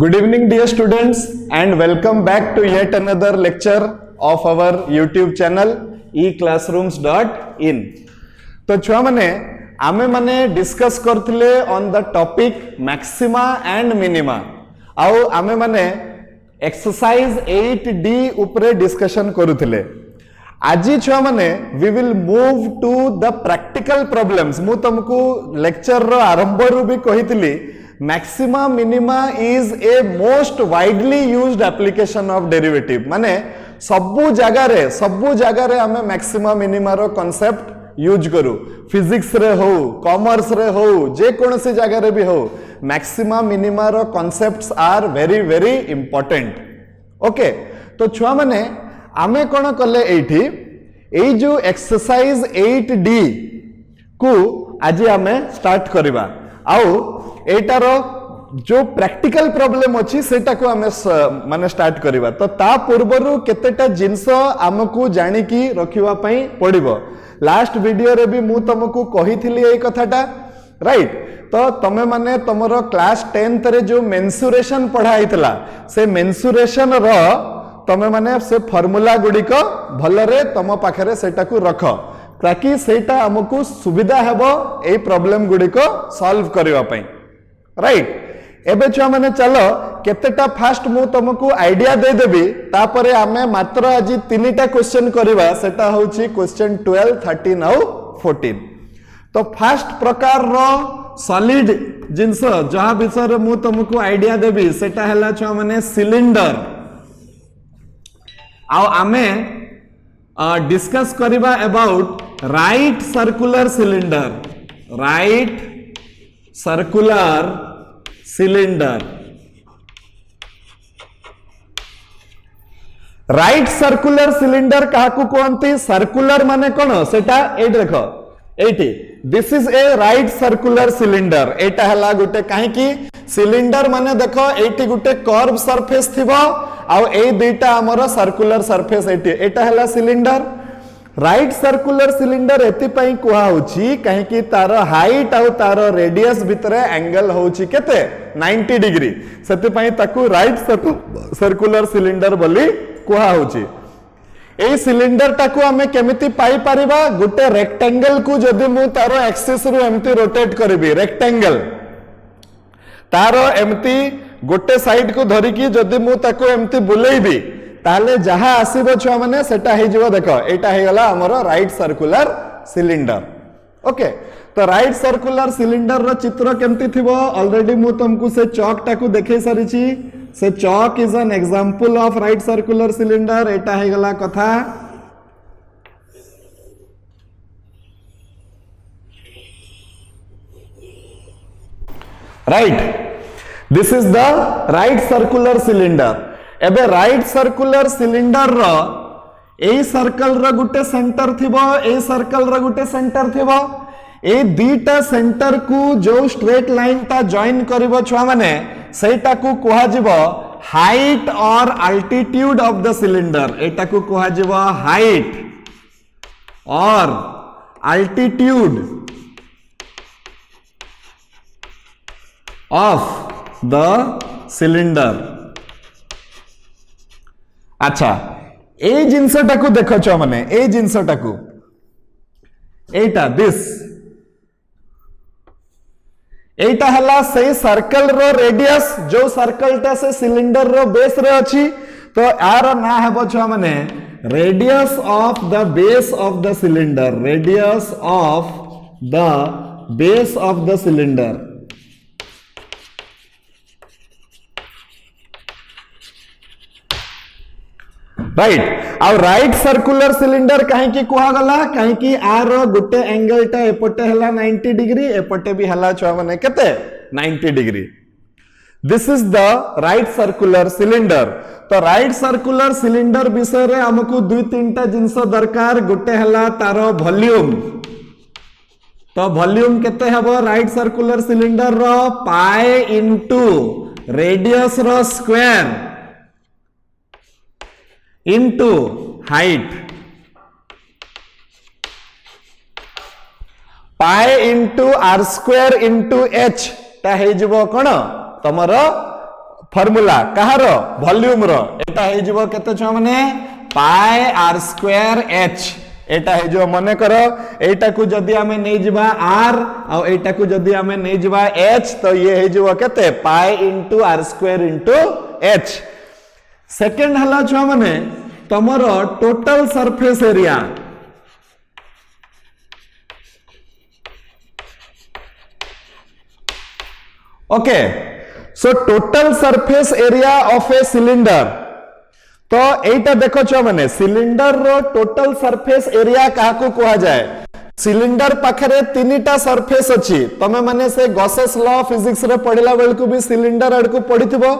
Good evening, dear students, and welcome back to yet another lecture of our YouTube channel eclassrooms.in. तो छुआ माने आमे माने discuss करथिले on the topic maxima and minima. आउ आमे माने exercise 8D उपरे डिस्कशन करुथिले. आजी छुआ माने we will move to the practical problems. मु तुमको लेक्चर रो आरंभ रु भी कहितली maxima minima is a most widely used application of derivative. माने सबु जगह रे हमें maxima minima रो concept यूज करू. फिजिक्स रे हो, कॉमर्स रे हो, जे कौन सी जगह रे भी हो, maxima minima रो concepts are very very important. Okay, तो छुआ माने आमे कौन कले एठी एई जो एक्सरसाइज 8D को आज आमे स्टार्ट करिबा. आउ एटार जो प्रैक्टिकल प्रॉब्लम अच्छी सेटा को आमे माने स्टार्ट करिबा. तो ता पूर्वरु केतेटा जिंस आमको जानि की रखिबा पई पड़िबो. लास्ट वीडियो रे भी मु तुमको कहिथिली एई कथाटा, राइट? तो तमे माने तमरो क्लास 10th रे जो मेंसुरेशन पढ़ाइतला से मेंसुरेशन रो तमे माने से फार्मूला गुडी को भलरे तम पाखरे सेटा को रख ताकि सेटा हमको सुविधा हेबो एई प्रॉब्लम गुडी को सॉल्व करबा पई, राइट? एबे छुआ माने चलो केतेटा फास्ट मु तुमको आइडिया दे देबी तापरे आमे मात्र आज तीनटा क्वेश्चन करबा. सेटा होची क्वेश्चन 12, 13 और 14. तो फास्ट प्रकार रो सॉलिड जिंस जहा विषय रे मु तुमको आइडिया देबी सेटा हला छुआ माने सिलिंडर. आ आमे डिस्कस करबा about right circular cylinder. Right circular cylinder. Right circular cylinder काहाकू कहंती? सर्कुलर माने कोन सेटा एट देखो एटी this is a right circular cylinder. एटा हला गुटे काहे की सिलिंडर माने देखो एटी गुटे कर्व सरफेस थिबो आ ए दुईटा हमर सर्कुलर सरफेस एटी एटा हला सिलिंडर. राइट सर्कुलर सिलिंडर एति पई कुहा होची काहे की तार हाइट आ तार रेडियस भितरे एंगल होची केते 90 डिग्री. सेति पई ताकू राइट सर्कुलर सिलिंडर बोली कुहा होची. ए सिलिंडर टाकू हमें केमिति पाई परिबा? गुटे रेक्टेंगल को जदि मु तार एक्सिस रु एमती रोटेट करबी, रेक्टेंगल तार एमती गोटे साइड को धरी की जदि मु ताकू एमती बुलेइबी ताले जहा आसीबो छुआ माने सेटा हे जिवो. देखो एटा हे गला हमरो राइट सर्कुलर सिलिंडर. ओके, तो राइट सर्कुलर सिलिंडर रो चित्र केमती थिबो ऑलरेडी मु तुमको से चॉक टाकू देखै सारिची. से chalk is an example of right circular cylinder. एटा हे गला कथा. Right, this is the right circular cylinder. एबे राइट सर्कुलर सिलिंडर रो ए सर्कल रो गुटे सेंटर थिबो, ए सर्कल रो गुटे सेंटर थिबो. ए दीटा सेंटर को जो स्ट्रेट लाइन ता जॉइन करिवो छुआ माने सेटा को कुहा जिवो हाइट और अल्टीट्यूड ऑफ द सिलिंडर. एटा को कुहा जिवो हाइट और अल्टीट्यूड ऑफ द सिलिंडर. अच्छा, ए जिनसटा को देखो छुआ माने ए जिनसटा को एटा दिस एटा हला से सर्कल रो रेडियस जो सर्कल टा से सिलिंडर रो बेस रे अछि. तो यार ना हेबो छुआ माने radius of the base of the cylinder. Radius of the base of the cylinder. Right. आ राइट सर्कुलर सिलिंडर काहे की कुहा गला काहे की आर गुटे एंगल टा एपटे हला 90 डिग्री एपटे भी हला छुआ माने केते 90 degree. This is the right circular cylinder. तो राइट सर्कुलर सिलिंडर विषय रे हमकु दुई तीनटा जिंस दरकार. गुटे हला तार वॉल्यूम. तो वॉल्यूम केते हबो राइट सर्कुलर सिलिंडर रो पाई इनटू रेडियस रो square into height. Pi into are square into H ता हे जिवो कोन तमरो फॉर्मूला कहार वॉल्यूम रो एटा हे जिवो केते छ माने पाई आर स्क्वायर एच एटा हे जो मने करो एटा को जदी हमें नहीं जिबा आर आ एटा को जदी हमें नहीं जिबा एच तो ये हे जिवो केते pi into are square into h second हला छ माने तमरो total surface area okay so total surface area of a cylinder तो एटा देखो छ माने सिलिंडर रो टोटल सरफेस एरिया काको कहा जाए सिलिंडर पाखरे तीनटा सरफेस अछि तमे माने से गॉसेस लॉ फिजिक्स रे पढिला बेल को भी सिलिंडर अड को पढिथिबो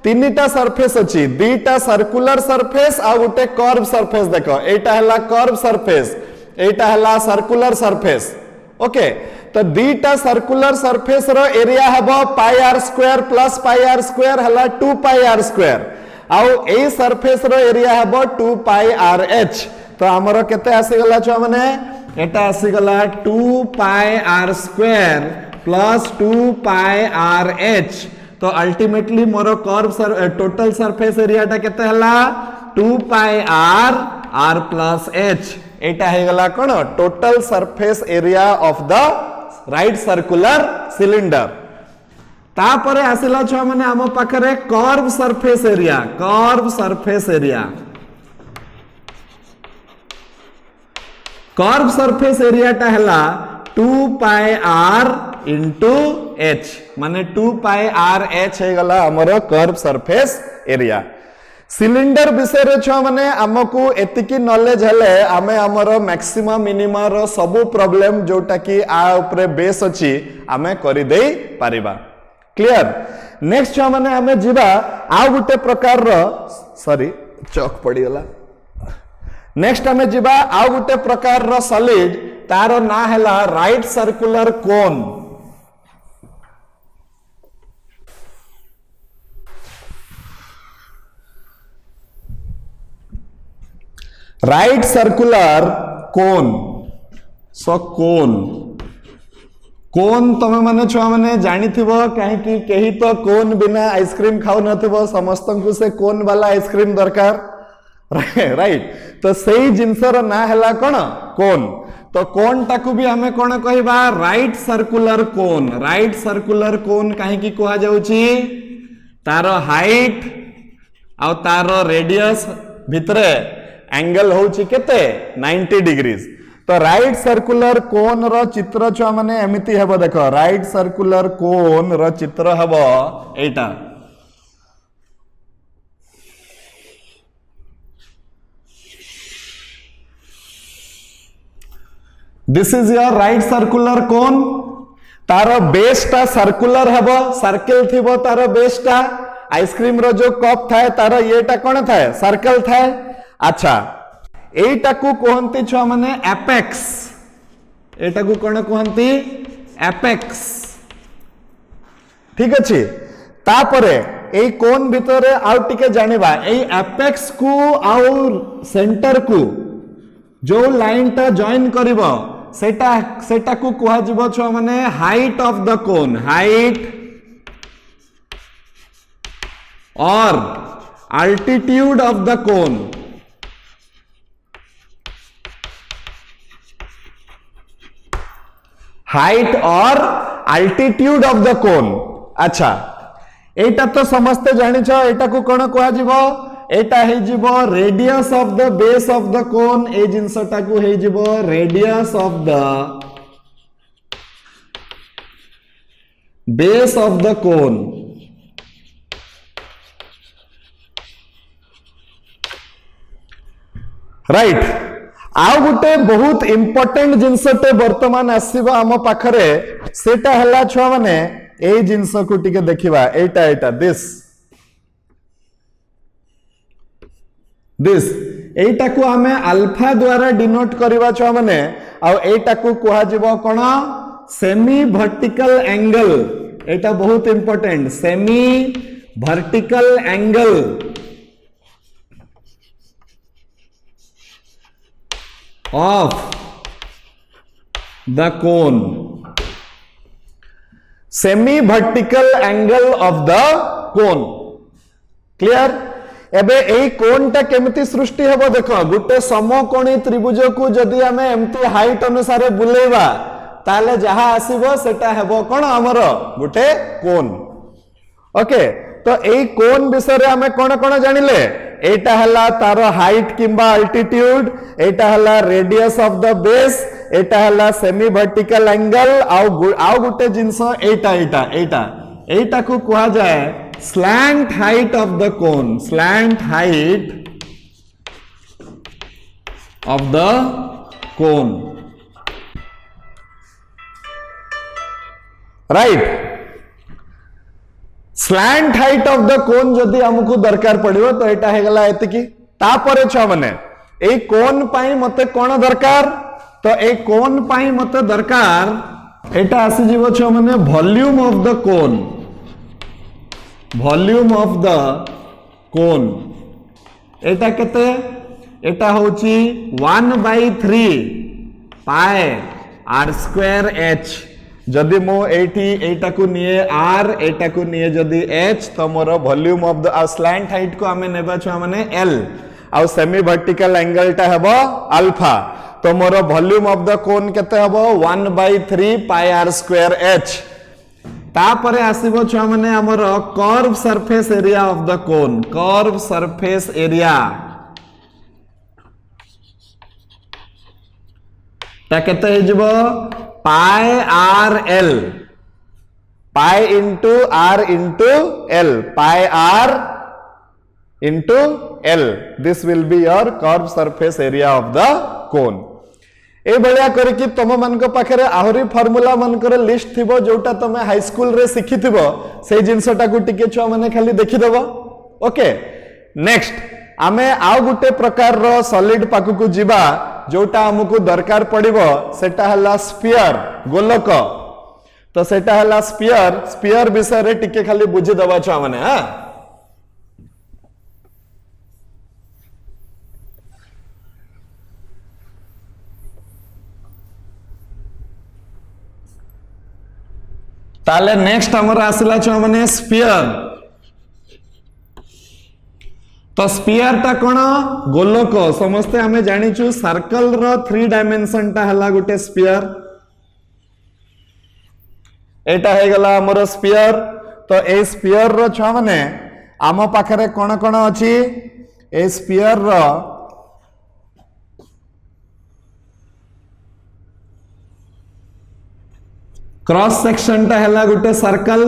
तीनटा सरफेस अछि दुईटा सर्कुलर सरफेस आ गुटे कर्व सरफेस देखो एटा हला कर्व सरफेस एटा हला सर्कुलर सरफेस ओके तो दुईटा सर्कुलर सरफेस रो एरिया हबो pi r square plus pi r square हला 2 पाई आर स्क्वायर आउ ए सरफेस रो एरिया हबो 2 पाई आर एच तो हमरो केते आसी गला छ माने एटा आसी गला 2 pi r square plus 2 pi r h तो अल्टीमेटली मोर कर्व टोटल सरफेस एरिया टा केते हला 2 pi r r plus h एटा हे गला कोन total surface area of the right circular cylinder तापरे आसिला छ माने हम पाखरे curve surface area curve surface area टा हला 2 पाई आर इनटू एच माने 2 पाई आर एच हे गला हमरो कर्व सरफेस एरिया सिलिंडर विषय रे छ माने हमकु एतिकी नॉलेज हले आमे हमरो मैक्सिमम मिनिमम रो सब प्रॉब्लम जोटा की आ ऊपर बेस अछि आमे करि देई परिबा क्लियर नेक्स्ट छ माने हमें जिबा आ गुटे प्रकार रो सॉरी चौक पड़ी गला नेक्स्ट हमें जिबा आ गुटे प्रकार रो सॉलिड तारो ना हला right circular cone right circular cone so cone cone तमे माने छुआ माने जानी थिबो काहे कि केही तो कोन बिना आइसक्रीम खाउ नथिबो समस्तन को से कोन वाला आइसक्रीम दरकार राइट तो सही जिंसर ना हला कोन कोन तो कोन टाकू भी हमें कोन कहबा राइट सर्कुलर कोन काहे कि कोहा जाउची तारो हाइट आ तारो रेडियस भितरे एंगल होची केते 90 डिग्रीज तो राइट सर्कुलर कोन रो चित्र छ माने एमिति हेबो देखो राइट सर्कुलर कोन रो चित्र हेबो एटा this is your right circular cone taro base टा सर्कुलर हेबो सर्कल थिबो तारो बेस टा आइसक्रीम रो जो कप थाए तारो येटा कोन थाए सर्कल थाए अच्छा एटा को कहंती छ माने एपेक्स एटा को कोन कहंती एपेक्स ठीक अछि तापरे ए कोन भितरे आउ टिके जानिबा ए एपेक्स को आउ सेंटर को जो लाइन टा जॉइन करिवो सेटा को कहा जिवो छ माने height of the cone height और altitude of the cone height और अल्टीट्यूड ऑफ द कोन अच्छा एटा तो समस्ते जानि छ एटा को कोन कहा जिवो एटा हे जिवो radius of the base of the cone ए जिंसटा को हे जिवो radius of the base of the cone right आउ गुटे बहुत इंपोर्टेंट जिनसटे वर्तमान आसीबा हम पाखरे सेटा हला छ माने ए जिंस को टिके देखिबा एटा दिस एटा को हमें अल्फा द्वारा डिनोट करबा छ माने आ एटा को कहा जिवो कोन सेमी वर्टिकल एंगल एटा बहुत important semi vertical angle of the cone semi vertical angle of the cone clear एबे एई कोणटा केमिति सृष्टि हेबो देखो गुटे समकोणी त्रिभुज को जदि आमे एमती हाइट अनुसार बुलेबा ताले जहा आसीबो सेटा हेबो कोन हमर गुटे कोन ओके तो एई कोन विषय रे आमे कोन कोन जानिले एटा हला तारो हाइट किंबा अल्टीट्यूड एटा हला रेडियस ऑफ द बेस एटा हला सेमी वर्टिकल एंगल आउ गुटे जिंस एटा एटा एटा एटा को कहा जाए slant height of the cone slant height of the cone right slant height of the कोन जदि हमको दरकार पड़िबो तो एटा हे गला एतिकी तापरे छ माने ए कोन पाई मते कोन दरकार तो ए कोन पाई मते दरकार एटा आसी जीवो छ माने volume of the cone volume of the कोन एटा केते एटा होची 1/3 पाई r स्क्वायर h जदि मो एटी एटा को निये r एटा को निये जदि h तो मोर volume of the slant height को हमें नेबा छ माने l आ सेमी वर्टिकल एंगल टा हेबो अल्फा तो मोर वॉल्यूम ऑफ द कोन केते हेबो 1/3 पाई r स्क्वायर h तापरे आसीबो छ माने हमर curve surface area of the cone curve surface area ता केते हे जबो pi r l pi into r into l pi r into l this will be your curve surface area of the cone ए बलिया करके तुम मान पाखे आहरी फॉर्मूला मानकर लिस्ट थिबो जोटा तुम हाई स्कूल रे शिखि थिबो से जिनसटा को टिके छुआ माने खाली देखिदेबो ओके नेक्स्ट आमे आउ गुटे प्रकार रो सॉलिड पाकु को जिबा जोटा हमको दरकार पड़िबो सेटा हला स्फीयर गोलक तो सेटा हला स्फीयर स्फीयर विषय रे टिके खाली बुझी दबा छुआ माने हां ताले नेक्स्ट हमर आसिला छ माने स्फीयर तो स्फीयर ता कोन गोलक समस्ते हमें जानिचु सर्कल रो 3 डायमेंशन ता हला गुटे स्फीयर एटा हे गला हमर स्फीयर तो ए स्फीयर रो छ माने आम पाखरे कोन कोन अछि ए स्फीयर रो क्रॉस सेक्शन टा हला गुटे सर्कल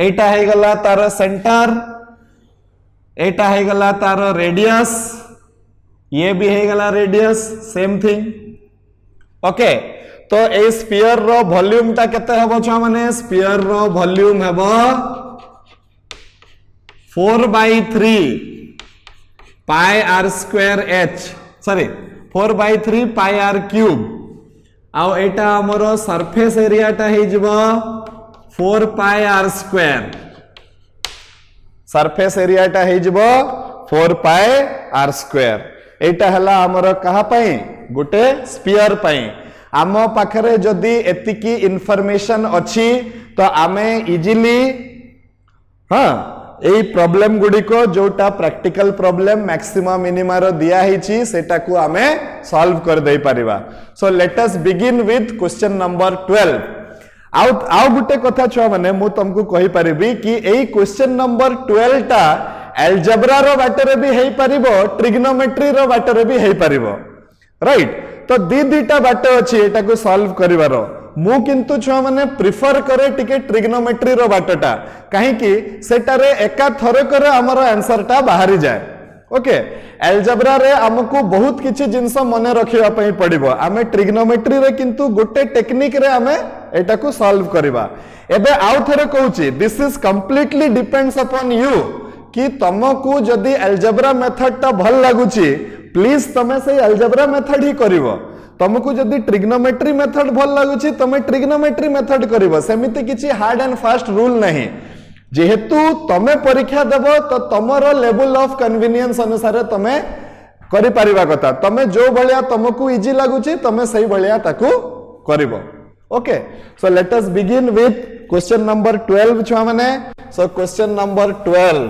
एटा हे गला तार सेंटर एटा है गला तार रेडियस ये भी है गला रेडियस सेम थिंग ओके तो ए स्फीयर रो वॉल्यूम ता केते हबो छ माने स्फीयर रो वॉल्यूम हबो 4/3 पाई r स्क्वायर h सॉरी 4/3 पाई r क्यूब आउ एटा हमरो सरफेस एरिया ता हे जबो 4 पाई r स्क्वायर सरफेस एरिया टा हे जबो 4 पाई r स्क्वायर एटा हला हमर कहा पई गुटे स्फीयर पई आम पाखरे जदि एतिकी इन्फॉर्मेशन अछि तो आमे इजीली हां एई प्रॉब्लम गुडी को जोटा प्रैक्टिकल प्रॉब्लम मैक्सिमा मिनिमा रो दिया हिची सेटा को आमे सॉल्व कर देई परिबा so let us begin with question number 12 आउ गुटे कथा छुआ माने मु तुमको कहि परिबी कि एई क्वेश्चन नंबर 12 टा अलजेब्रा रो बाटरे भी हेई परिबो ट्रिग्नोमेट्री रो बाटरे भी हेई परिबो राइट तो दीटा बाटे अछि एटा को सॉल्व करिवारो मु किंतु छुआ माने प्रिफर करे टिके ट्रिग्नोमेट्री रो बाटटा काहे कि सेटारे एका थरकर हमर आंसर टा बाहरी जाए ओके अलजेब्रा रे हमको बहुत किछि जिंस मने रखिबा पई पड़िबो आमे ट्रिग्नोमेट्री रे किंतु गोटे टेक्निक रे आमे एटा को सॉल्व करिबा एबे आउ थरे कहूची this is completely depends upon you कि तुमको जदी अलजेब्रा मेथड ता भल लागुची प्लीज तमे से अलजेब्रा मेथड ही करिवो तुमको जदी ट्रिग्नोमेट्री मेथड भल लागुची तमे ट्रिग्नोमेट्री मेथड करिवो सेमिति किछि हार्ड एंड फास्ट रूल नहीं जेहेतु तमे परीक्षा देबो तो तमरो लेवल ऑफ कन्वीनियंस अनुसार तमे करि परिबा कथा तमे जो भलिया तुमको इजी लागुची तमे सही भलिया ताकू करिवो okay so let us begin with question number 12 छुआ माने सो क्वेश्चन नंबर 12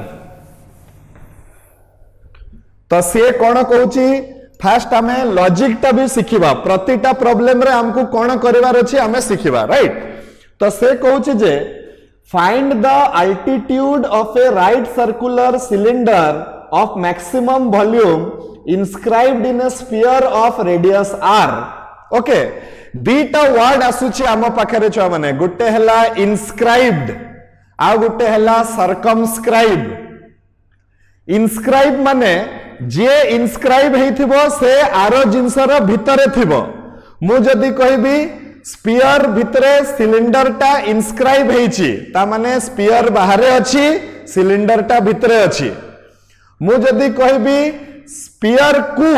तो सी कौन कहूची फास्ट आम लॉजिक टा भी शिखिबा प्रतिटा प्रॉब्लम रे हमको कौन करिवार अछि हमें शिखिबा राइट। तो से कहूची जे find the altitude of a right circular cylinder of maximum volume inscribed in a sphere of radius R. Okay दीटा वर्ड आसुची आम पाखरे छुआ माने गुटे हला इनस्क्राइब्ड आ गुटे हला सर्कमस्क्राइब। इनस्क्राइब माने जे इनस्क्राइब हेथिबो से आरो जिंसर भितरे थिबो। मु जदी कहबी स्फीयर भितरे सिलिंडर टा इनस्क्राइब हेछि ता माने स्फीयर बाहरे अछि सिलिंडर टा भितरे अछि। मु जदी कहबी स्फीयर को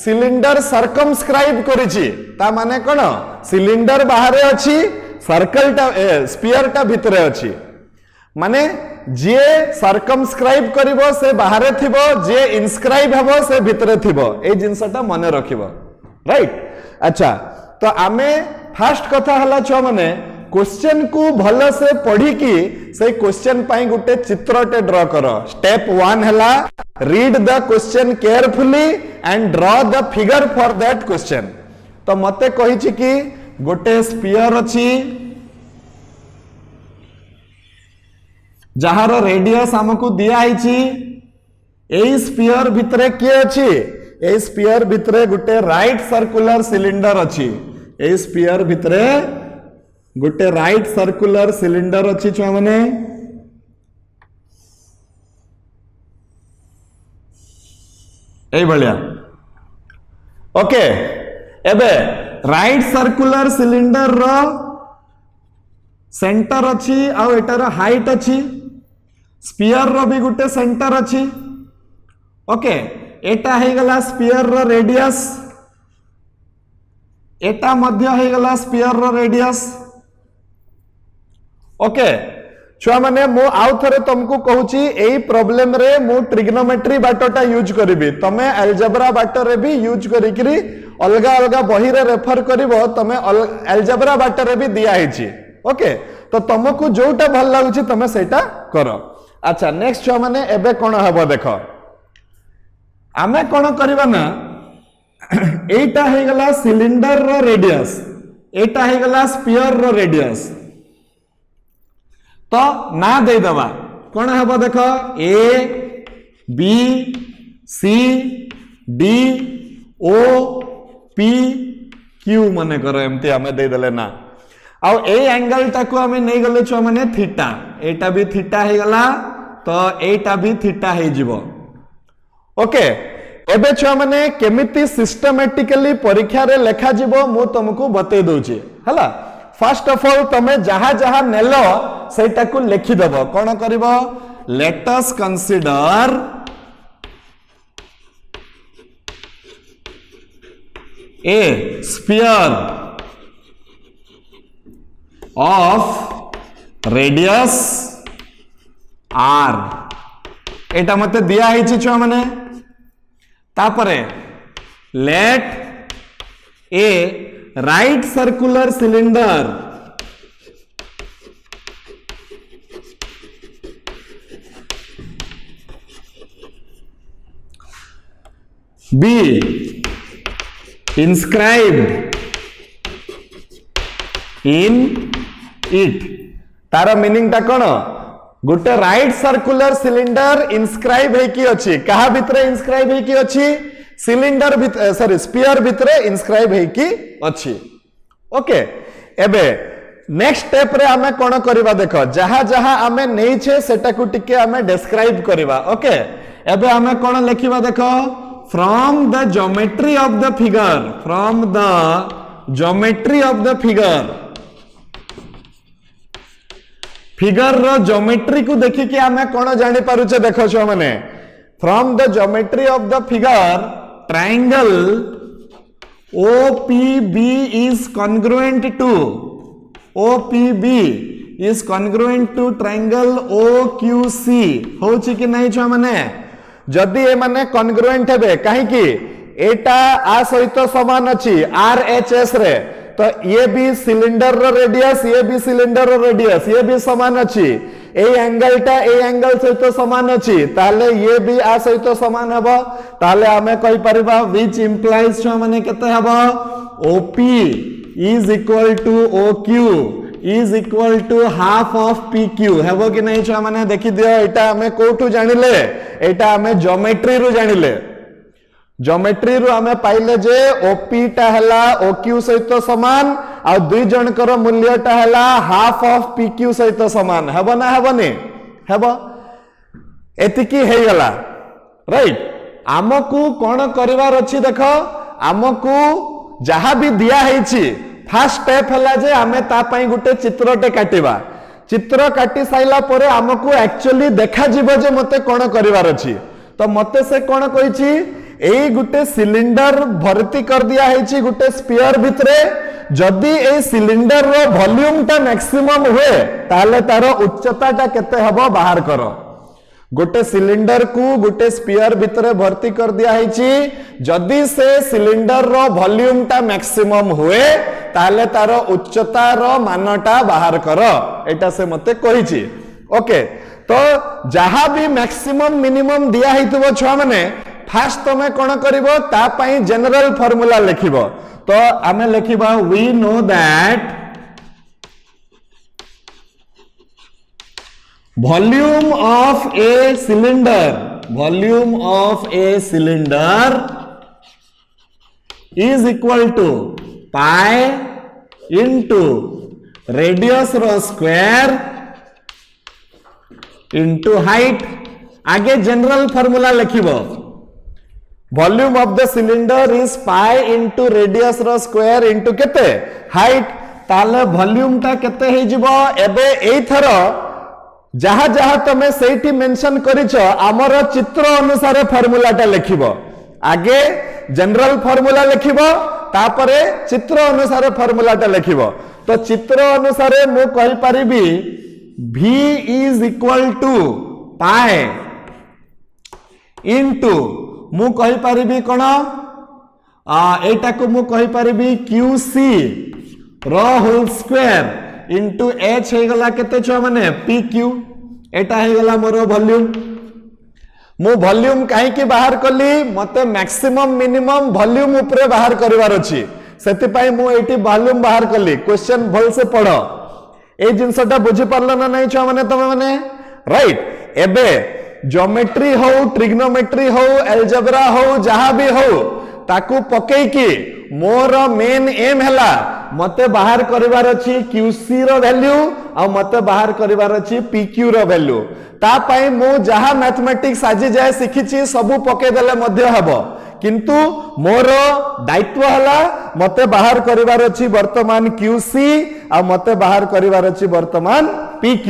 सिलिंडर सर्कमस्क्राइब करिछि ता माने कोन सिलिंडर बाहरे अछि सर्कल टा स्फीयर टा भितरे अछि। माने जे सर्कमस्क्राइब करिवो से बाहरे थिबो जे इनस्क्राइब हेबो से भितरे थिबो ए जिंसटा मने रखिबो राइट। अच्छा तो आमे फास्ट कथा हला छ माने क्वेश्चन को भलो से पढ़ी की से क्वेश्चन पाई गुटे चित्रटे ड्रा करो। स्टेप 1 हला read the question carefully and draw the figure for that question. तो मते कहिछि कि गुटे स्फीयर अछि जहार रेडियस हमको दिया है। ए स्फीयर भितरे किए अछि ए स्फीयर भितरे गुटे राइट सर्कुलर सिलिंडर अछि। ए स्फीयर भितरे गुटे राइट सर्कुलर सिलिंडर अछि छुआ माने ए भलिया। ओके एबे राइट सर्कुलर सिलिंडर रो सेंटर अछि आ एटार हाइट अछि स्फीयर रो भी गुटे सेंटर अछि। ओके एटा हे गला स्फीयर रो रेडियस एटा मध्य हे गला स्फीयर रो रेडियस। ओके छुआ माने मु आउ थरे तुमको कहूची एई प्रॉब्लम रे मु ट्रिग्नोमेट्री बाटोटा यूज करिवि तमे अलजेब्रा बाटो रे भी यूज करिकरी अलगा अलगा बही रे रेफर करिवो तमे अलजेब्रा बाटो रे भी दिया हिची। ओके तो तुमको जोटा भल लागुची तमे सेटा करो। अच्छा नेक्स्ट छुआ माने एबे कोन हबो देखो आमे कोन करबा ना एटा हे गला सिलिंडर रो रेडियस एटा हे गला स्फीयर रो रेडियस। तो ना दे दबा कोन हबो देखो A B C D O P Q माने करो एमती आमे दे देले ना आ ए एंगल टाको आमे नै गले छ माने थीटा एटा भी थीटा हे गला तो एटा भी थीटा हे जिवो। ओके एबे छ माने केमिति सिस्टमैटिकली परीक्षा रे लेखा जिवो मु तुमको बते दोची हला। फर्स्ट ऑफ ऑल तमे जहा जहा नेलो सेटा को लिखि दबो कोन करबो let us consider a sphere of radius R एटा मते दिया है छुआ माने तापरे let a right circular cylinder be inscribed in it तार मीनिंग टा कोन गोटे राइट सर्कुलर सिलिंडर इनस्क्राइब है कि अछि कहा भितरे इनस्क्राइब है कि अछि सिलिंडर भितरे सॉरी स्फीयर भितरे इनस्क्राइब है कि अछि। ओके एबे नेक्स्ट स्टेप रे हमें कोन करबा देखो जहां जहां हमें नै छे सेटा को टिके हमें डिस्क्राइब करबा। ओके एबे हमें कोन लिखिबा देखो from the geometry of the figure figure रो ज्योमेट्री को देखि कि हमें कोन जानि पारुचे देखो छ माने from the geometry of the figure triangle OPB is congruent to triangle OQC होछि कि नै छ माने जदि ए माने कॉन्ग्रुएंट हेबे काहे कि एटा आ सहित समान अछि RHS रे तो ये भी सिलिंडर रो रेडियस, ये भी सिलिंडर रो रेडियस, ये भी समान अच्छी, ए एंगलटा ए एंगल सहित समान अच्छी, ताले ये भी आ सहित समान हबो, ताले आमे कहि परिबा व्हिच इंप्लाइज छुआ माने केते हबो OP is equal to OQ is equal to half of PQ हेबो कि नहीं छुआ माने देखि दियो। एटा आमे कोठू जानिले, एटा आमे ज्योमेट्री रु जानिले, ज्योमेट्री रु आमे पाइले जे OP टा हला OQ सहित समान आ दुई जनकर मूल्य टा हला हाफ ऑफ PQ सहित समान हेबो ना हेबोनी हेबो। एतिकी हे गला राइट। आमकू कोन करिवार अछि देखो, आमकू जहा भी दिया हेछि फर्स्ट स्टेप हला जे आमे ता पई गुटे चित्रटे काटिबा, चित्र काटी साइला परे आमकू एक्चुअली देखा जिवो जे मते कोन करिवार अछि। तो मते से कोन कहिछि एई गुटे सिलिंडर भर्ती कर दिया हेछि गुटे स्फीयर भितरे, जदि ए सिलिंडर रो वॉल्यूम टा मैक्सिमम हुए ताले तारो उच्चता टा केते हबो बाहर करो। गोटे सिलिंडर को गोटे स्फीयर भितरे भर्ती कर दिया हेछि, जदि से सिलिंडर रो वॉल्यूम टा मैक्सिमम हुए ताले तारो उच्चता रो मानटा बाहर करो, एटा से मते कहिछि। ओके, तो जहा भी मैक्सिमम मिनिमम दिया हेतबो छुआ माने फास्ट तमे कोन करिवो ता पई जनरल फार्मूला लिखिबो। तो आमे लिखिबा we know that volume of a cylinder is equal to pi into radius रो square into height। आगे जनरल फार्मूला लिखिबो, volume of the cylinder is pi into radius रो square into केते height। ताले वॉल्यूम टा केते हे जिवो एबे एई थरो जहा जहा तमे सेठी मेंशन करिछ आमर चित्र अनुसार फार्मूला टा लिखिबो। आगे जनरल फार्मूला लिखिबो, तापरे चित्र अनुसार फार्मूला टा लिखिबो। तो चित्र अनुसार मु कहि परिबी V is equal to pi into मु कहि परिबी कोन एटा को मु कहि परिबी QC रो होल स्क्वायर इंटू H हे गला केते छ माने PQ। एटा हे गला मोर वॉल्यूम। मु वॉल्यूम काहे कि बाहर कली, मते मैक्सिमम मिनिमम वॉल्यूम ऊपर बाहर करिवार अछि, सेति पई मु एटी वॉल्यूम बाहर कली। क्वेश्चन भल से पढ़ो, ए जिंसटा बुझी परलो ना नै छ माने तमे माने राइट। एबे ज्योमेट्री हो, ट्रिग्नोमेट्री हो, अलजेब्रा हो, जहां भी हो ताकू पकई कि मोर मेन एम हैला मते बाहर करिवार अछि QC रो वैल्यू आ मते बाहर करिवार अछि PQ रो वैल्यू। ता पई मु जहा मैथमेटिक्स आजि जाय सिखिछि सबु पके देले मध्य हबो, किंतु मोर दायित्व हला मते बाहर करिवार अछि वर्तमान QC आ मते बाहर करिवार अछि वर्तमान PQ।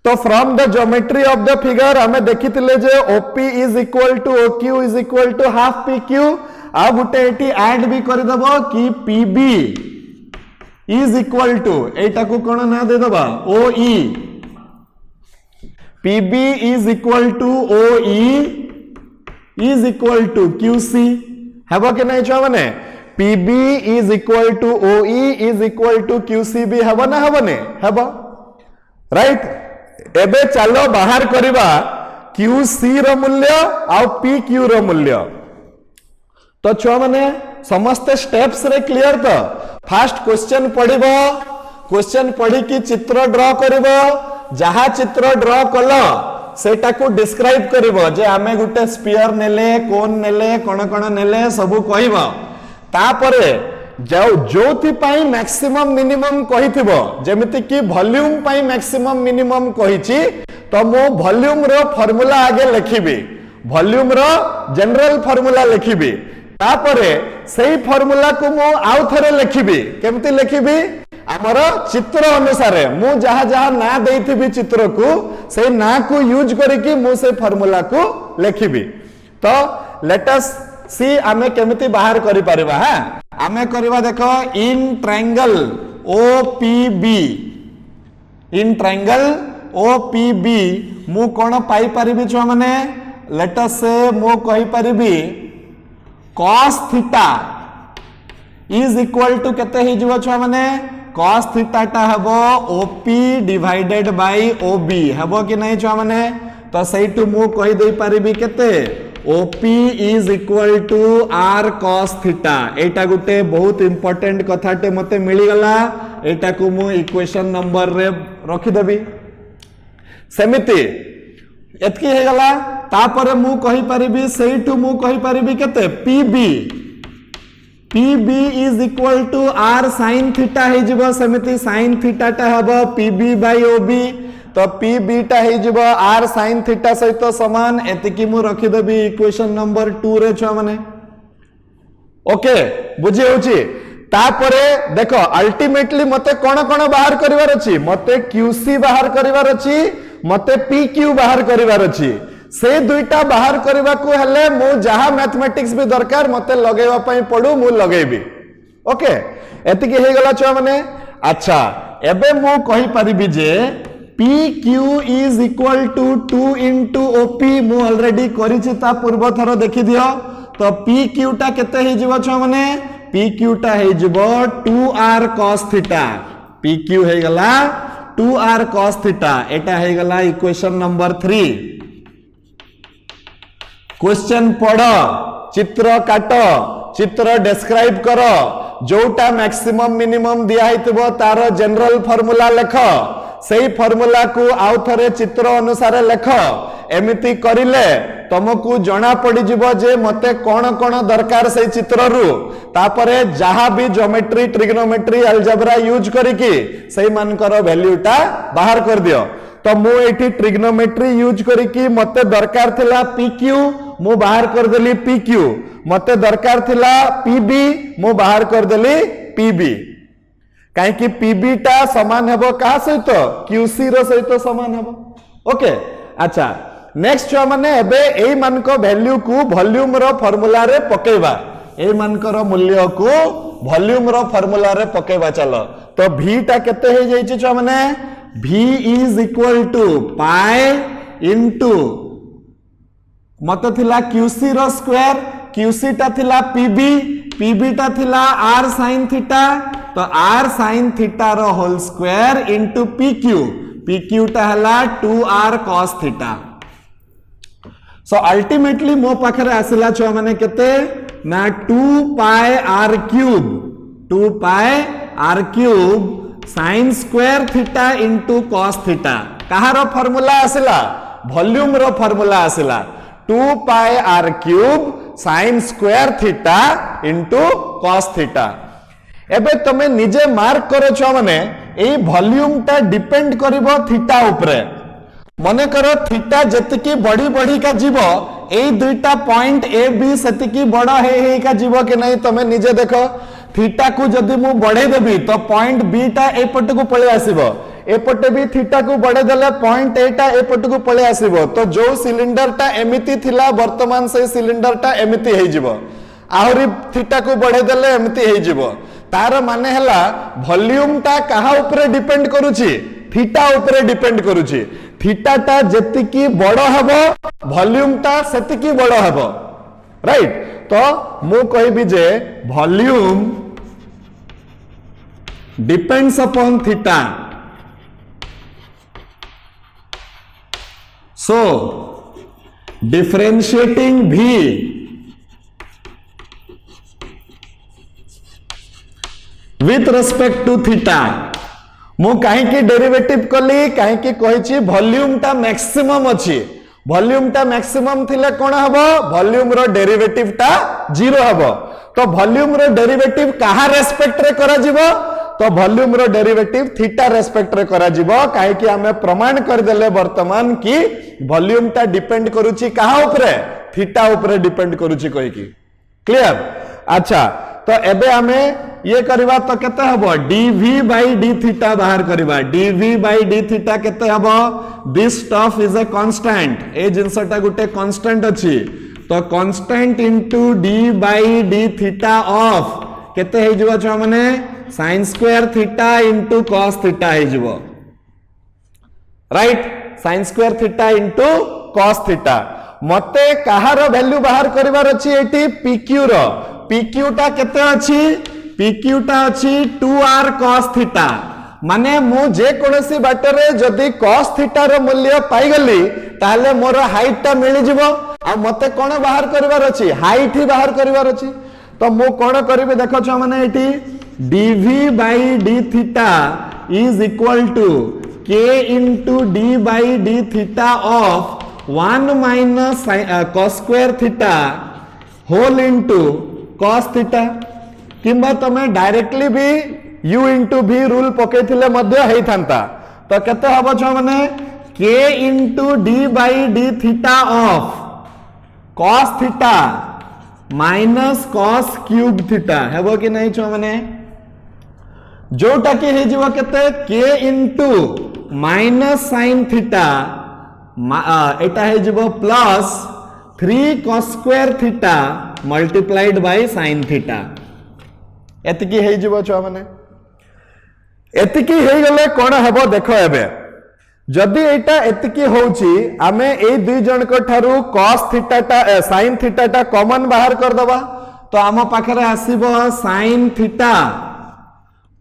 तो from the geometry of the figure हमें देखिथिले जे OP is equal to OQ is equal to half PQ। आ गुटे एटी ऐड भी कर दबो कि PB इज इक्वल टू एटा को कोन ना दे दबा OE। PB is equal to OE is equal to QC हेबो कि नै छ माने PB is equal to OE is equal to QC भी हेबो ना हेबो ने हेबो राइट। एबे चलो बाहर करिबा QC रो मूल्य आ PQ रो मूल्य। तो छुआ माने समस्त स्टेप्स रे क्लियर। तो फास्ट क्वेश्चन पढ़िबो, क्वेश्चन पढ़ी कि चित्र ड्रॉ करिबो, जहा चित्र ड्रॉ कलो सेटा को डिस्क्राइब करिबो जे आमे गुटे स्फीयर नेले, कोन नेले, कोन कोन नेले सबु कहिबो। तापरे जोथि पाई मैक्सिमम मिनिमम कहिथिबो, जेमिति कि वॉल्यूम पाई मैक्सिमम मिनिमम कहिछि, तो मो वॉल्यूम रो फार्मूला आगे लिखिबी, वॉल्यूम रो जनरल फार्मूला लिखिबी। तापरे सेही फार्मूला को मु आउ थरे लिखिबी। केमति लिखिबी हमर चित्र अनुसार मु जहा जहा ना देइथिबी चित्र को से ना को यूज करके मु से फार्मूला को लिखिबी। तो लेट अस सी आमे केमति बाहर करि परिबा। हा आमे करबा देखो in triangle OPB, in triangle OPB मु कोन पाई परिबी छ माने लेट अस से मु कहि परिबी cos theta is equal to केते हे जीवो छुआ माने cos थीटा टा हबो OP डिवाइडेड बाय OB हबो कि नहीं छुआ माने तो सेइटु मु कहि देई परिबी केते OP is equal to R cos theta एटा गुटे बहुत इंपोर्टेंट कथाटे मते मिली गला एटा को मु इक्वेशन नंबर रे रखि देबी सेमिति एतकी हे गला तापरे मु कहि परिबी सेइटु मु कहि परिबी केते PB is equal to R sin theta हे जिवो सेमिति sin थीटा टा हबो PB बाय OB तो PB टा हे जिवो R sin थीटा सहित समान एतिकी मु रखि देबी इक्वेशन नंबर 2 रे छ माने ओके बुझी होची तापरे देखो अल्टीमेटली मते कोन कोन बाहर करिवार अछि मते QC बाहर करिवार अछि मते PQ बाहर करिवार अछि से दुईटा बाहर करबा को हेले मु जहा मैथमेटिक्स भी दरकार मते लगेवा पई पडू मु लगेबी ओके एतिकी हे गला छ माने अच्छा एबे मु कहि परिबी जे PQ is equal to 2 into OP मु ऑलरेडी करिछि ता पूर्व थरो देखि दियो तो PQ टा केते हे जिवो छ माने PQ टा हे जिवो 2R cos थीटा PQ हे गला 2R cos थीटा एटा हे गला इक्वेशन नंबर 3 क्वेश्चन पढ़ चित्र काट चित्र डिस्क्राइब कर जोटा मैक्सिमम मिनिमम दिया हितबो तार जनरल फार्मूला लेख सेही फार्मूला को आउ थरे चित्र अनुसार लेख एमिति करिले तुमको जना पड़ी जिवो जे मते कोन कोन दरकार से चित्र रु तापरे जहा भी ज्योमेट्री ट्रिग्नोमेट्री अलजेब्रा यूज करिकि सेही मानकर वैल्यूटा बाहर कर दियो तो मु एठी ट्रिग्नोमेट्री यूज करिकि मते दरकार थिला PQ मु बाहर कर देली PQ मते दरकार थिला PB मु बाहर कर देली PB काहे कि PB टा समान हेबो का सहित QC रो सहित समान हेबो ओके अच्छा नेक्स्ट छुआ माने एबे एई मान को वैल्यू को वॉल्यूम रो फार्मूला रे पकेबा एई मान को मूल्य को वॉल्यूम रो फार्मूला रे पकेबा चलो तो V टा केते हे जाई छुआ माने V is equal to pi into मत थिला QC रो स्क्वायर QC टा थिला PB टा थिला R sin थीटा तो R sin theta rho whole square into PQ टा हला 2R cos theta so ultimately मो पाखरे आसिला छ माने केते ना 2 पाई R cube sin square theta into cos theta कहारो फार्मूला आसिला वॉल्यूम रो फार्मूला आसिला 2 पाई R cube sin square theta into cos theta एबे तमे निजे मार्क करो छ माने एई वॉल्यूम टा डिपेंड करिवो थीटा ऊपरे मने करो थीटा जतिकी बड़ी बड़ी का जीवो एई दुईटा पॉइंट A B सतिकी बड़ा हे का जीवो के नहीं तमे निजे देखो थीटा को जदि मु बढ़े देबी तो पॉइंट B टा एपट को पळे आसीबो एपटे भी थीटा को बढ़े देले पॉइंट A टा एपट को पळे आसीबो तो जो सिलिंडर टा एमिति थिला वर्तमान से सिलिंडर टा एमिति हे जिवो आहुरी थीटा को बढ़े देले एमिति हे जिवो तार माने हला वॉल्यूम टा कहा ऊपर डिपेंड करूची थीटा ऊपर डिपेंड करूची थीटा टा जतिकी बड़ो हबो वॉल्यूम टा सेतिकी बड़ो हबो राइट तो मु कहबी जे volume depends upon theta so differentiating V with respect to theta मु काहे की डेरिवेटिव कली काहे की कहिची वॉल्यूम टा मैक्सिमम अछि वॉल्यूम टा मैक्सिमम थिले कोन हबो वॉल्यूम रो डेरिवेटिव टा 0 हबो तो वॉल्यूम रो डेरिवेटिव कहा रेस्पेक्ट रे करा जिवो तो वॉल्यूम रो डेरिवेटिव थीटा रेस्पेक्ट रे करा जिवो काहे की हमें प्रमाण कर देले वर्तमान की वॉल्यूम टा डिपेंड करूची कहा ऊपरे थीटा ऊपरे डिपेंड करूची कहि की क्लियर अच्छा तो एबे हमें ये करबा तो केते हबो dv by d थीटा बाहर करबा dv by d थीटा केते हबो this stuff is a constant ए जिंसटा गुटे कांस्टेंट अछि तो constant into d by d theta of केते हे जबो छ माने sin square theta into cos theta हे जबो right sin square theta into cos theta मते कहारो वैल्यू बाहर करबार अछि एटी pq रो pq टा केते अछि PQ टा अछि 2R cos थीटा माने मु जे कोनोसी बाटरे जदी cos थीटा रो मूल्य पाई गली ताले मोर हाइट टा मिली जिवो आ मते कोन बाहर करबार अछि हाइट ही बाहर करबार अछि तो मु कोन करबे देखो छ माने एठी dv by d theta is equal to k into d by d theta of 1 minus cos square theta whole into cos theta किंबा तमे डायरेक्टली भी u into v रूल पके थिले मध्य हेई थांता तो केते हबो छ माने k into d by d theta of cos theta minus cos cube theta हेबो कि नहीं छ माने जोटा कि हे जीव केते k into minus sin theta एटा हे जीव plus 3 cos square theta multiplied by sin theta एतिकी हे जीव छ माने एतिकी हे गले कोन हेबो देखो एबे जदी एटा एतिकी होउची आमे ए दुई जन को थारु cos थीटा टा sin थीटा टा कॉमन बाहर कर दबा तो आम पाखरे आसीबो sin थीटा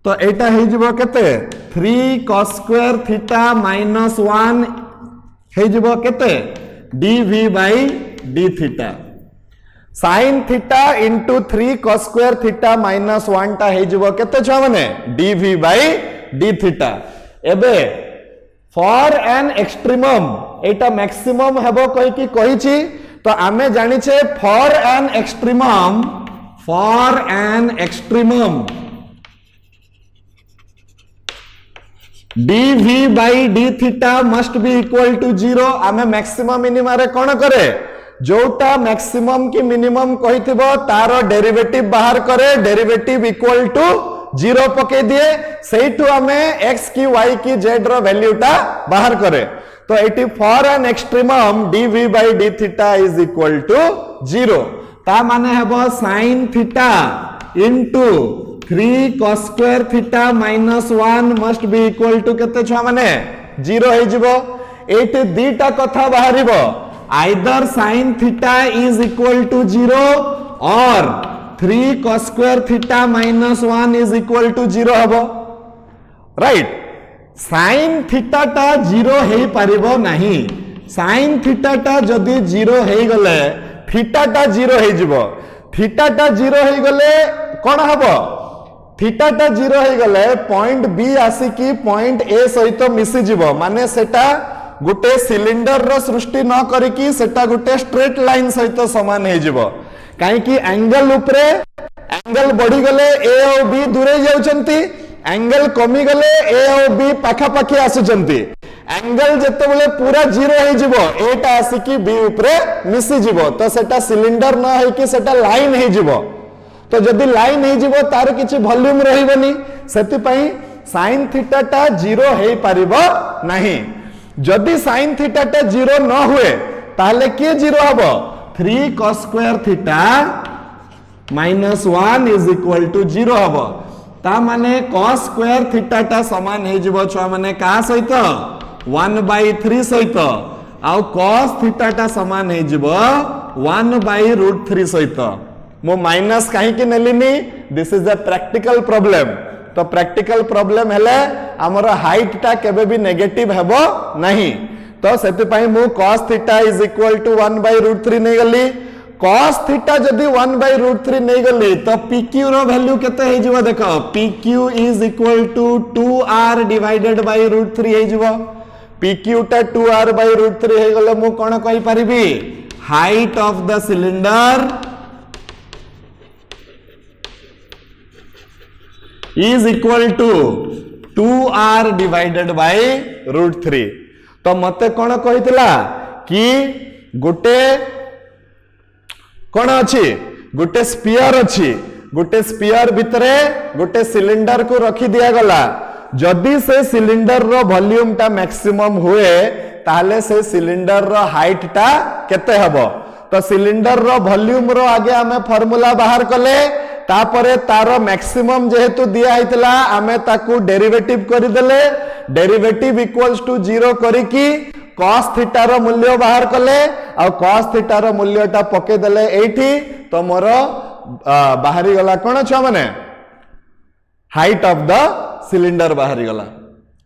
तो एटा हे जिवो केते 3 cos square theta minus 1 हे जिवो केते dv by d theta sin theta into 3 cos square theta minus 1 टा हे जिवो केते छ माने dv by d theta एबे for an extremum Etah maximum हेबो कहि की कहिछि तो आमे जानि छे for an extremum dv by d theta must be equal to 0 आमे maximum minimum रे कोन करे जोटा मैक्सिमम की मिनिमम कहिथिबो तारो डेरिवेटिव बाहर करे डेरिवेटिव इक्वल टू 0 पके दिए सेइटु हमें x की y की z रो वैल्यू टा बाहर करे तो एटी for an extremum dv by d theta is equal to 0 ता माने हेबो sin theta into 3 cos square theta minus 1 must be equal to केते छ माने 0 हे जिवो एटी दीटा कथा बाहरिबो either sin theta is equal to 0 or 3 cos square theta minus 1 is equal to 0 हबो right sin theta टा 0 हे परिबो नाही sin theta टा जदी 0 हे गले theta टा 0 हे जिवो theta टा 0 हे गले कोन हबो theta टा 0 हे गले पॉइंट B आसी की पॉइंट A सहित मिसी जिवो माने सेटा गुटे सिलिंडर रो सृष्टि न करिकी सेटा गुटे स्ट्रेट लाइन सहित समान हे जिवो काहे कि एंगल उपरे एंगल बढ़ी गले ए और बी दूरे जाउचंती एंगल कमी गले ए और बी पाखा पाखी आसुचंती एंगल जते बेले पूरा 0 हे जिवो एटा आसी की बी उपरे मिसी जिवो तो सेटा सिलिंडर न हे कि सेटा लाइन हे जिवो तो जदी लाइन हे जिवो तार किछि वॉल्यूम रहिबनी सेति पई sin थीटा टा 0 हे परिबो नाही जदि sin थीटा टा 0 न हुए ताले के 0 हबो 3 cos square theta minus 1 is equal to 0 हबो ता माने cos square theta टा समान हे जिवो छ माने का सहित 1/3 सहित आ cos theta टा समान हे जिवो 1/√3 सहित मो माइनस काहे के नेलिनी this is a practical problem तो प्रैक्टिकल प्रॉब्लम हेले हमर हाइट टा केबे भी नेगेटिव हेबो नहीं तो सेति पई मु cos theta is equal to 1/√3 नै गली cos थीटा जदी 1/√3 नै गली तो pq रो वैल्यू केते हे जिवो देखो pq is equal to 2r divided by √3 हे जिवो pq टा 2r/√3 हे गले मु कोन कहि परिबी height of the cylinder is equal to 2r divided by √3 तो मते कोन कहितला कि गुटे कोन अछि गुटे स्फीयर भितरे गुटे सिलिंडर को रखी दिया गला जदी से सिलिंडर रो वॉल्यूम टा मैक्सिमम हुए ताले से सिलिंडर रो हाइट टा केते हबो तो सिलिंडर रो वॉल्यूम रो आगे हमें फार्मूला बाहर कले तापरे तारो मैक्सिमम जेहेतु दिया हितला आमे ताकू डेरिवेटिव करि देले डेरिवेटिव इक्वल्स टू 0 करी की cos थीटा रो मूल्य बाहर कले आ cos थीटा रो मूल्यटा पके देले एठी तो मोर बाहरी गला कोन छ माने हाइट ऑफ द सिलिंडर बाहरी गला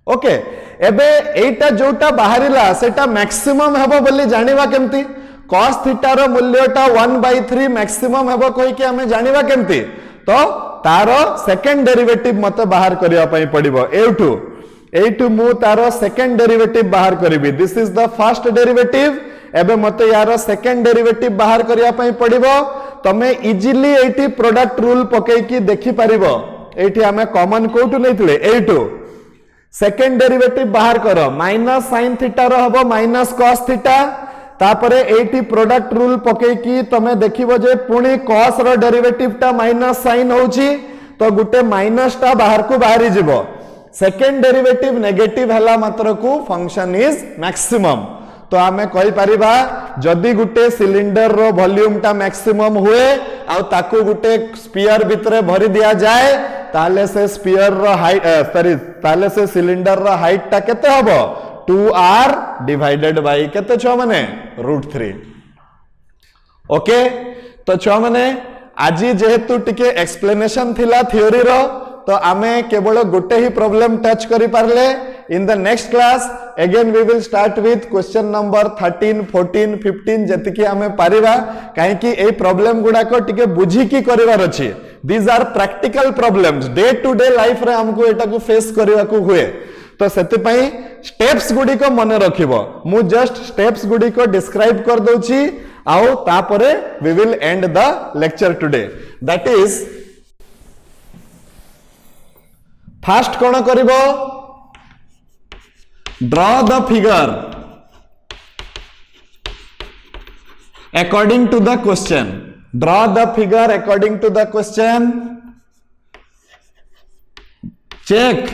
ओके एबे एटा जोटा बाहरिला सेटा मैक्सिमम हेबो बोली जानिबा केमती cos थीटा रो मूल्यटा 1/3 मैक्सिमम हेबो कहि के हमें जानिबा केमती तो तारो सेकंड डेरिवेटिव मते बाहर करिया पई पड़िबो एठू मु तारो सेकंड डेरिवेटिव बाहर करिवि this is the first derivative एबे मते यार सेकंड डेरिवेटिव बाहर करिया पई पड़िबो तमे इजीली एठी प्रोडक्ट रूल पकई की देखि परिबो एठी हमें कॉमन कोठू नैथिले एठू सेकंड डेरिवेटिव बाहर करो माइनस sin थीटा रो हबो माइनस cos थीटा तापरे एटी प्रोडक्ट रूल पकई की तमे देखिबो जे पुणी cos रो डेरिवेटिव टा माइनस sin होउची तो गुटे माइनस टा बाहर को बाहरी जिवो सेकंड डेरिवेटिव नेगेटिव हला मात्र को फंक्शन इज मैक्सिमम तो आमे कहि परिबा जदी गुटे सिलिंडर रो वॉल्यूम टा मैक्सिमम हुए आ ताकू गुटे स्फीयर भितरे भरी दिया जाए ताले से स्फीयर रो हाइट सॉरी ताले से सिलिंडर रो हाइट टा केते हबो 2r डिवाइडेड बाय केते छ माने √3 ओके तो छ माने आजी जेहेतु टिके एक्सप्लेनेशन थिला थ्योरी रो तो आमे केवल गोटे ही प्रॉब्लम टच करि पारले in the next class again we will start with question number 13 14 15 जति कि आमे पारिबा काहे कि ए प्रॉब्लम गुडा को टिके बुझी की करिवार अछि these are practical problems day to day life रे हमको एटा को फेस करिवा को हुए तो सेति पई स्टेप्स गुडी को मन रखिबो मु जस्ट स्टेप्स गुडी को डिस्क्राइब कर दोची आउ तापरे we will end the lecture today that is first कोन करिवो draw the figure according to the question draw the figure according to the question check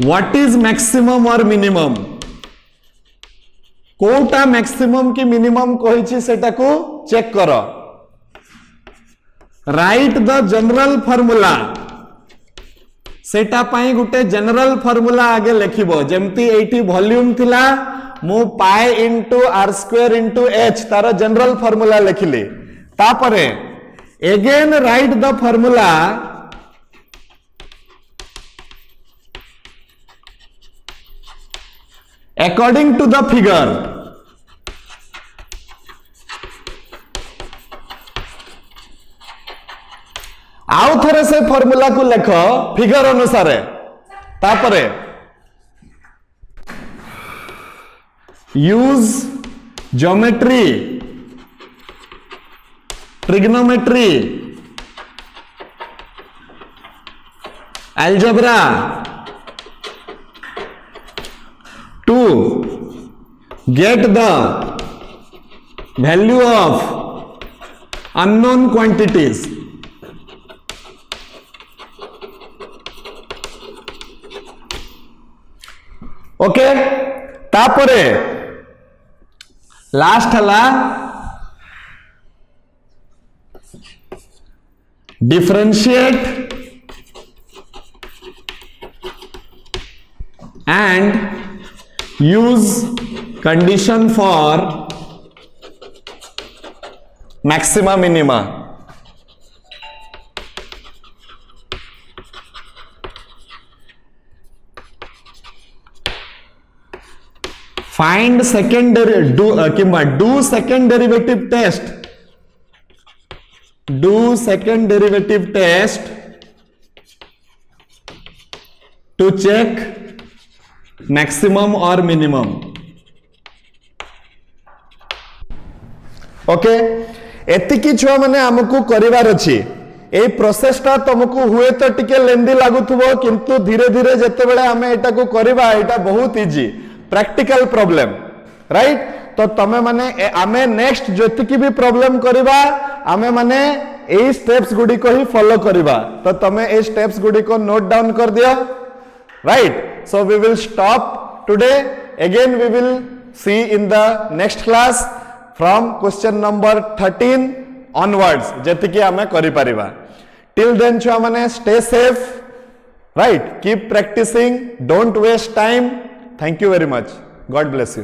what is maximum और मिनिमम कोटा maximum की मिनिमम कहिछि सेटा को चेक करो right the general formula सेटा पाई गुटे जनरल फार्मूला आगे लिखिबो जेमती एठी वॉल्यूम थिला मु pi into r square into h तार जनरल फार्मूला लिखिली तापरे again write the formula according to the figure आउ थरे से फार्मूला को लेख फिगर अनुसार तापरे use geometry trigonometry algebra to get the value of unknown quantities okay तापरे लास्ट हला differentiate and use condition for maxima minima find secondary do second derivative test do second derivative test to check maximum और minimum okay एतिकी छुआ माने हमको करिवार अछि ए प्रोसेसटा तुमको हुए तो टिके लेंदी लागुथबो किंतु धीरे धीरे जते बेले हमें एटा को करिवा एटा बहुत इजी प्रैक्टिकल प्रॉब्लम राइट तो तमे माने आमे नेक्स्ट जतिकी भी प्रॉब्लम करिवा आमे माने ए स्टेप्स गुडी को ही फॉलो करिवा तो तमे ए स्टेप्स गुडी को नोट डाउन कर दियो right so we will stop today again we will see in the next class from question number 13 onwards जतिकी आमे करि परिबा टिल देन छुआ माने stay safe right keep practising don't waste time Thank you very much. God bless you.